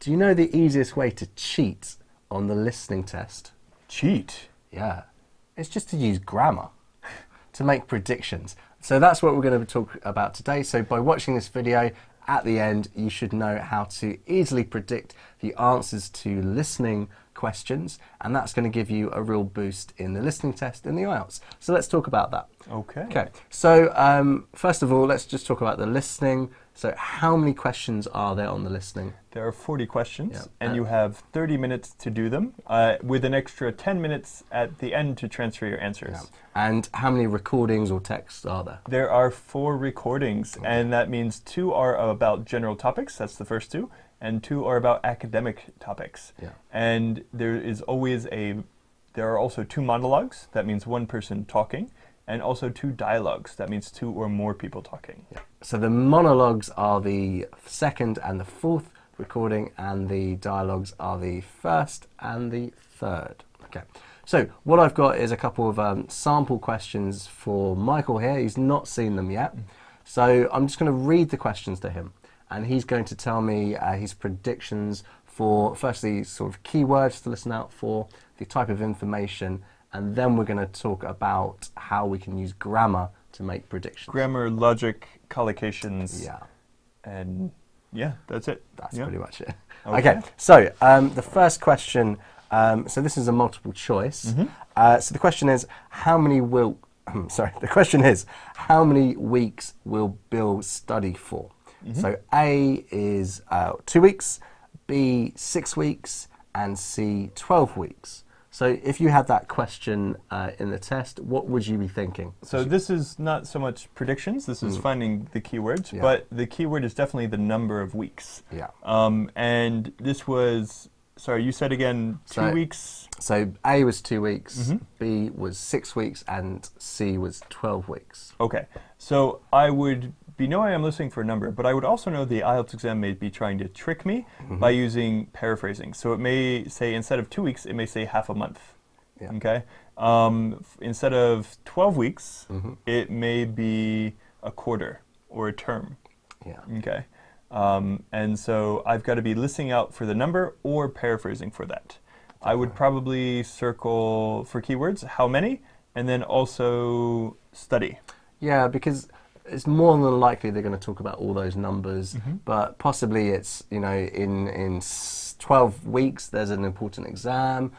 Do you know the easiest way to cheat on the listening test? Cheat? Yeah. It's just to use grammar to make predictions. So that's what we're going to talk about today. So by watching this video, at the end, you should know how to easily predict the answers to listening questions, and that's going to give you a real boost in the listening test in the IELTS. So let's talk about that. Okay. So first of all, let's just talk about the listening. So how many questions are there on the listening? There are 40 questions, yeah. And you have 30 minutes to do them, with an extra 10 minutes at the end to transfer your answers. Yeah. And how many recordings or texts are there? There are 4 recordings, okay. And that means 2 are about general topics, that's the first 2, and 2 are about academic topics. Yeah. And there are also 2 monologues, that means 1 person talking, and also 2 dialogues, that means 2 or more people talking. Yeah. So the monologues are the second and the fourth recording, and the dialogues are the first and the third. Okay. So what I've got is a couple of sample questions for Michael here. He's not seen them yet. So I'm just going to read the questions to him, and he's going to tell me his predictions for, firstly, sort of keywords to listen out for, the type of information, and then we're going to talk about how we can use grammar to make predictions. Grammar, logic, collocations. Yeah. And yeah, that's it. That's pretty much it. Okay. So the first question, so this is a multiple choice. So the question is, how many weeks will Bill study for? So A is 2 weeks, B 6 weeks, and C 12 weeks. So if you had that question in the test, what would you be thinking? So this is not so much predictions, this is finding the keywords, but the keyword is definitely the number of weeks. Yeah. And this was, sorry, you said again 2 weeks? So A was 2 weeks, B was 6 weeks, and C was 12 weeks. Okay, so I would be knowing I'm listening for a number, but I would also know the IELTS exam may be trying to trick me by using paraphrasing. So it may say, instead of 2 weeks, it may say half a month. Yeah. Okay. Instead of 12 weeks, it may be a quarter or a term. Yeah. Okay. And so I've got to be listening out for the number or paraphrasing for that. I would probably circle for keywords how many, and then also study. Yeah, because it's more than likely they're going to talk about all those numbers, but possibly it's, you know, in 12 weeks there's an important exam.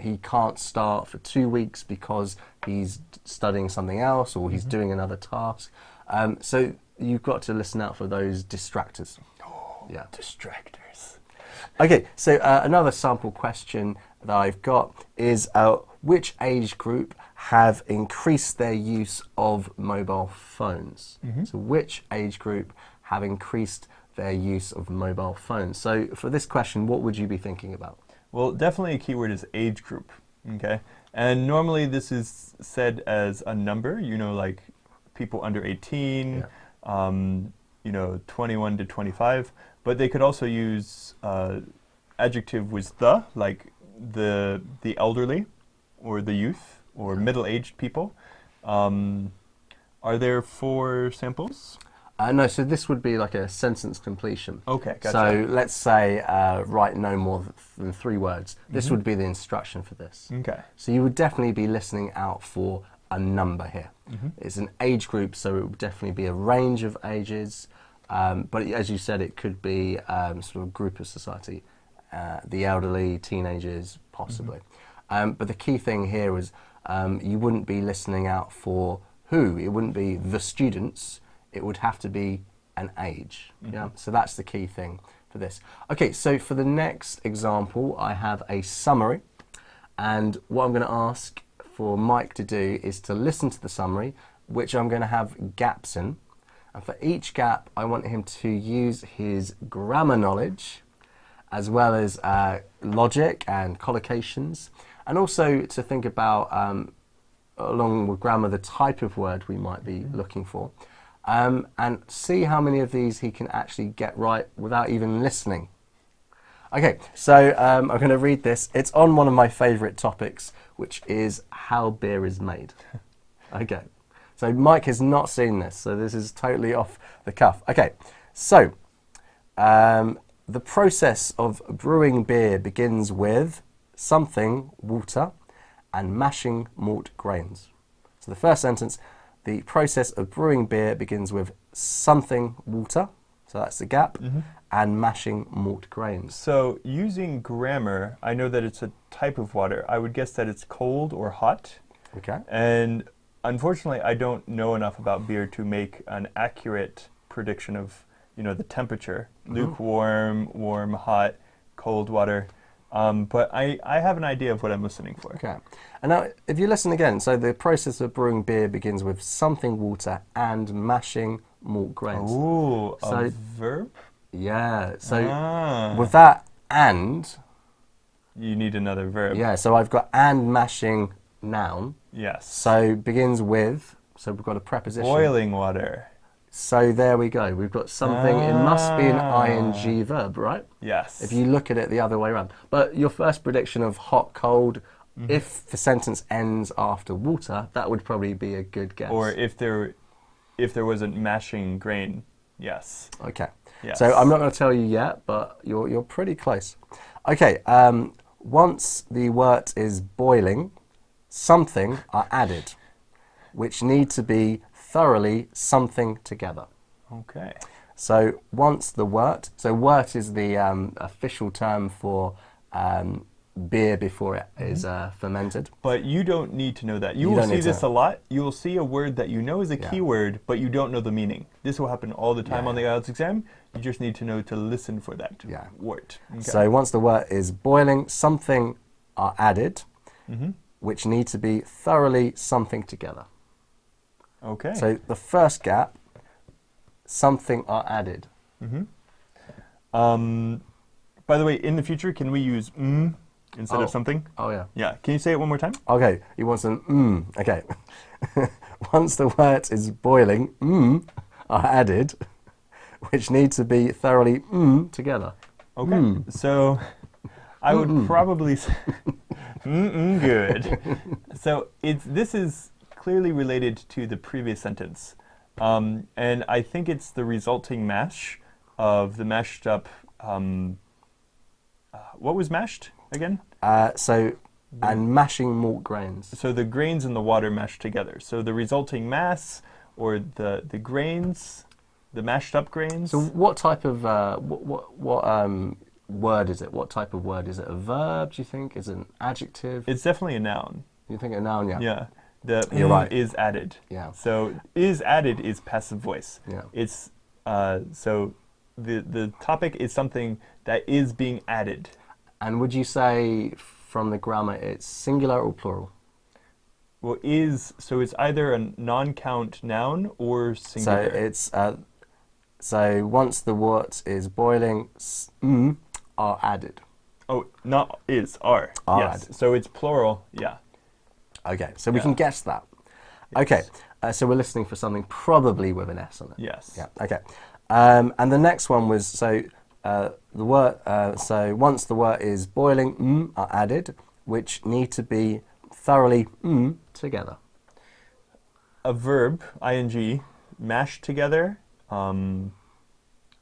He can't start for 2 weeks because he's studying something else or he's doing another task. So you've got to listen out for those distractors. Oh, yeah. Distractors. Okay, so another sample question that I've got is which age group have increased their use of mobile phones? So which age group have increased their use of mobile phones? So for this question, what would you be thinking about? Well, definitely a keyword is age group, okay? And normally this is said as a number, you know, like people under 18, you know, 21 to 25, but they could also use adjective with the, like the elderly or the youth or middle-aged people. Are there 4 samples? No, so this would be like a sentence completion. Okay, gotcha. So let's say write no more than 3 words. This would be the instruction for this. Okay. So you would definitely be listening out for a number here. It's an age group, so it would definitely be a range of ages. But as you said, it could be sort of group of society, the elderly, teenagers, possibly. But the key thing here is you wouldn't be listening out for who. It wouldn't be the students. It would have to be an age. Yeah. So that's the key thing for this. Okay, so for the next example, I have a summary. And what I'm going to ask for Mike to do is to listen to the summary, which I'm going to have gaps in. And for each gap, I want him to use his grammar knowledge, as well as logic and collocations, and also to think about, along with grammar, the type of word we might be looking for, and see how many of these he can actually get right without even listening. Okay, so I'm going to read this. It's on one of my favourite topics, which is how beer is made. Okay, so Mike has not seen this, so this is totally off the cuff. Okay, so the process of brewing beer begins with something, water, and mashing malt grains. So the first sentence, the process of brewing beer begins with something, water, so that's the gap, and mashing malt grains. So using grammar, I know that it's a type of water. I would guess that it's cold or hot. Okay. And unfortunately, I don't know enough about beer to make an accurate prediction of, you know, the temperature. Lukewarm, warm, hot, cold water. But I have an idea of what I'm listening for. Okay. And now, if you listen again, so the process of brewing beer begins with something, water, and mashing malt grains. Ooh, So- a verb? Yeah. So Ah. with that and, You need another verb. yeah, so I've got and mashing noun. Yes. So begins with, so we've got a preposition. Boiling water. So there we go. We've got something, it must be an ing verb, right? Yes. If you look at it the other way around. But your first prediction of hot, cold, if the sentence ends after water, that would probably be a good guess. Or if there wasn't mashing grain. Yes. Okay. Yes. So I'm not going to tell you yet, but you're pretty close. Okay. Once the wort is boiling, something are added, which need to be thoroughly something together. Okay. So once the wort, so wort is the official term for beer before it is fermented. But you don't need to know that. You You will don't see need this to. a lot. You will see a word that you know is a Yeah. keyword, but you don't know the meaning. This will happen all the time Yeah. on the IELTS exam. You just need to know to listen for that Yeah. word. Okay. So once the wort is boiling, something are added, Mhm. which need to be thoroughly something together. Okay. So the first gap, something are added. By the way, in the future, can we use instead Oh. of something? Oh yeah. Yeah. Can you say it one more time? Okay, he wants an okay. Once the wort is boiling, are added, which need to be thoroughly together. Okay. So I would probably say good. So this is clearly related to the previous sentence. And I think it's the resulting mash of the mashed up. What was mashed again? And mashing malt grains. So the grains and the water mashed together. So the resulting mass, or the grains, the mashed up grains. So what type of what word is it? What type of word is it? A verb? Do you think? Is it an adjective? It's definitely a noun. You think a noun? Yeah. Yeah. The You're right. is added. Yeah. So is added is passive voice. Yeah. It's so the topic is something that is being added. And would you say from the grammar it's singular or plural? Well, so it's either a non-count noun or singular. So it's so once the wort is boiling, are added. Oh, not is, are. Are yes. added. So it's plural. Yeah. Okay, so we Yeah. can guess that. Yes. Okay, so we're listening for something probably with an S on it. Yes. Yeah. Okay. And the next one was the word. So once the wort is boiling, are added, which need to be thoroughly together. A verb, ing, mashed together.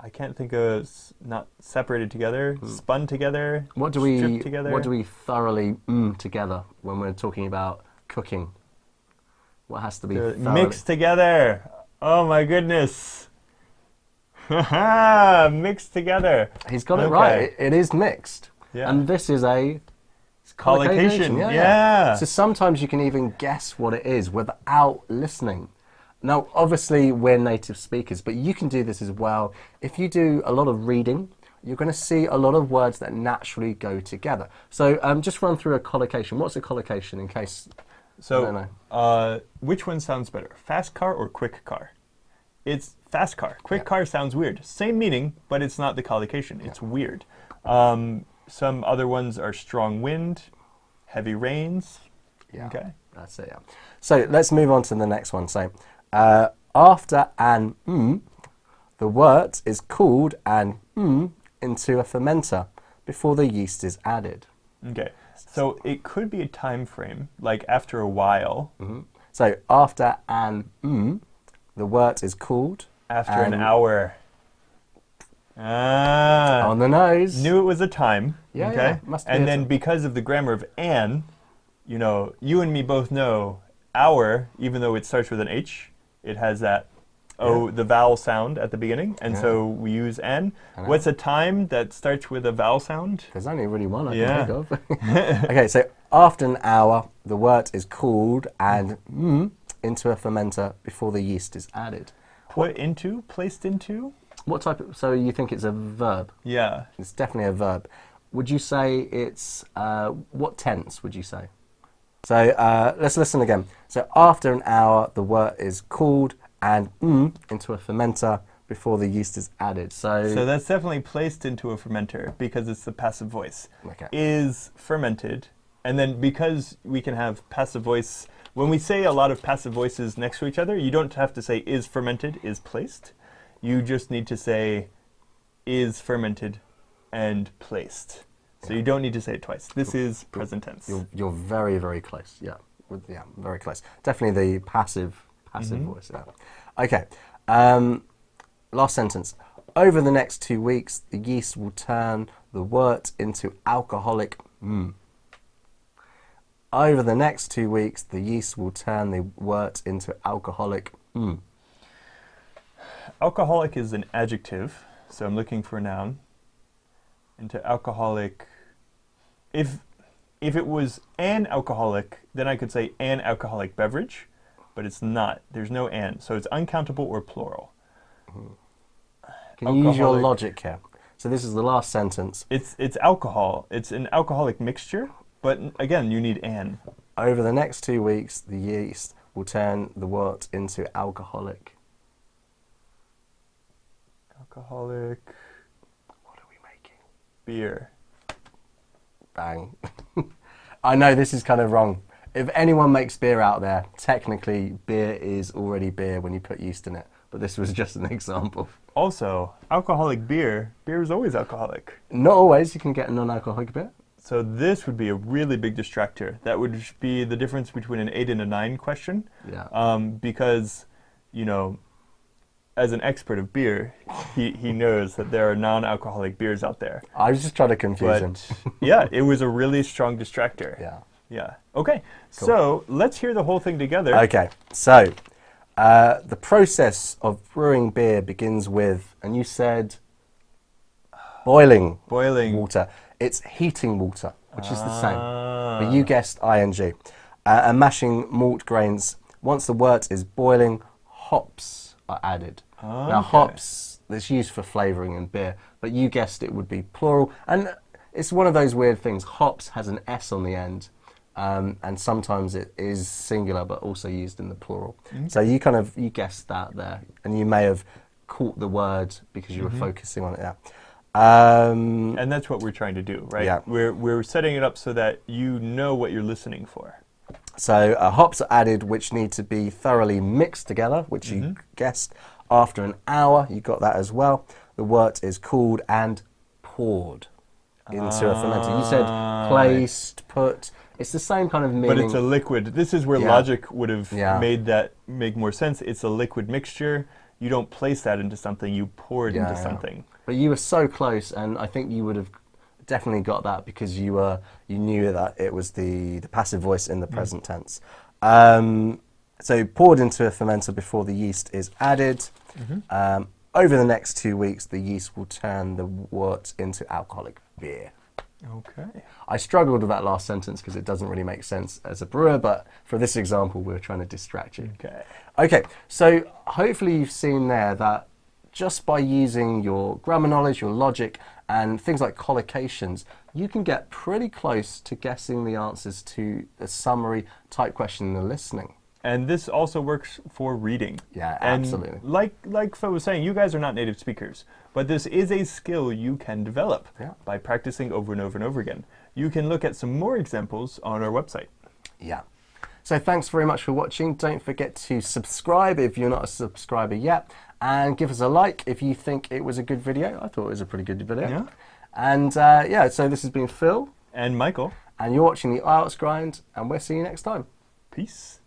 I can't think of not separated together, spun together. What do stripped together. What do we thoroughly together when we're talking about cooking? What has to be thoroughly mixed together? Oh my goodness! Mixed together. He's got it Okay. right. It is mixed. Yeah. And this is a Collocation. Yeah. Yeah. So sometimes you can even guess what it is without listening. Now, obviously, we're native speakers, but you can do this as well. If you do a lot of reading, you're going to see a lot of words that naturally go together. So just run through a collocation. What's a collocation in case... So, I don't which one sounds better, fast car or quick car? It's fast car. Quick car sounds weird. Same meaning, but it's not the collocation. It's weird. Some other ones are strong wind, heavy rains. Yeah, Okay. that's it, yeah. So let's move on to the next one. So after an the wort is cooled and into a fermenter before the yeast is added. Okay. So it could be a time frame, like after a while. So after an the wort is cooled. After an and hour. Ah. On the nose. Knew it was a time. Yeah, okay? yeah, must be and a then time. because of the grammar of an, you know, you and me both know our, even though it starts with an H, it has that the vowel sound at the beginning, and so we use an. What's a time that starts with a vowel sound? There's only really one I can think of. Okay, so after an hour, the wort is cooled and into a fermenter before the yeast is added. Put into, placed into? What type of, so you think it's a verb? Yeah. It's definitely a verb. Would you say it's, what tense would you say? So let's listen again. So after an hour, the wort is cooled and into a fermenter before the yeast is added. So that's definitely placed into a fermenter because it's the passive voice. Okay. Is fermented, and then because we can have passive voice, when we say a lot of passive voices next to each other, you don't have to say is fermented, is placed. You just need to say is fermented and placed. So you don't need to say it twice. This is present tense. You're very, very close. Yeah, very close. Definitely the passive voice. Yeah. Okay. Last sentence. Over the next 2 weeks, the yeast will turn the wort into alcoholic. Over the next 2 weeks, the yeast will turn the wort into alcoholic. Alcoholic is an adjective, so I'm looking for a noun. Into alcoholic. If it was an alcoholic, then I could say an alcoholic beverage, but it's not. There's no an, so it's uncountable or plural. Can you use your logic here? So this is the last sentence. It's alcohol. It's an alcoholic mixture, but again, you need an. Over the next 2 weeks, the yeast will turn the wort into alcoholic. Alcoholic. What are we making? Beer. Bang. I know this is kind of wrong. If anyone makes beer out there, technically beer is already beer when you put yeast in it. But this was just an example. Also, alcoholic beer is always alcoholic. Not always. You can get a non-alcoholic beer. So this would be a really big distractor. That would be the difference between an 8 and a 9 question. Yeah. Because, you know, as an expert of beer, he knows that there are non-alcoholic beers out there. I was just trying to confuse him. Yeah, it was a really strong distractor. Yeah. Yeah. Okay. Cool. So let's hear the whole thing together. Okay. So the process of brewing beer begins with, and you said boiling water. It's heating water, which is the same. But you guessed ing. And mashing malt grains. Once the wort is boiling, hops are added. Now hops, that's used for flavouring in beer, but you guessed it would be plural. And it's one of those weird things. Hops has an S on the end, and sometimes it is singular, but also used in the plural. So you guessed that there, and you may have caught the word because you were focusing on it there. And that's what we're trying to do, right? Yeah. We're setting it up so that you know what you're listening for. So hops are added, which need to be thoroughly mixed together, which you guessed. After an hour, you got that as well. The wort is cooled and poured into a fermenter. You said placed, put. It's the same kind of meaning. But it's a liquid. This is where logic would have made that make more sense. It's a liquid mixture. You don't place that into something. You pour it into something. But you were so close, and I think you would have definitely got that because you knew that it was the passive voice in the present tense. So poured into a fermenter before the yeast is added. Over the next 2 weeks, the yeast will turn the wort into alcoholic beer. Okay. I struggled with that last sentence because it doesn't really make sense as a brewer, but for this example, we're trying to distract you. Okay. Okay, so hopefully you've seen there that just by using your grammar knowledge, your logic, and things like collocations, you can get pretty close to guessing the answers to a summary type question in the listening. And this also works for reading. Yeah, and absolutely. Like Phil was saying, you guys are not native speakers, but this is a skill you can develop by practicing over and over and over again. You can look at some more examples on our website. Yeah. So thanks very much for watching. Don't forget to subscribe if you're not a subscriber yet, and give us a like if you think it was a good video. I thought it was a pretty good video. Yeah. And so this has been Phil. And Michael. And you're watching the IELTS Grind, and we'll see you next time. Peace.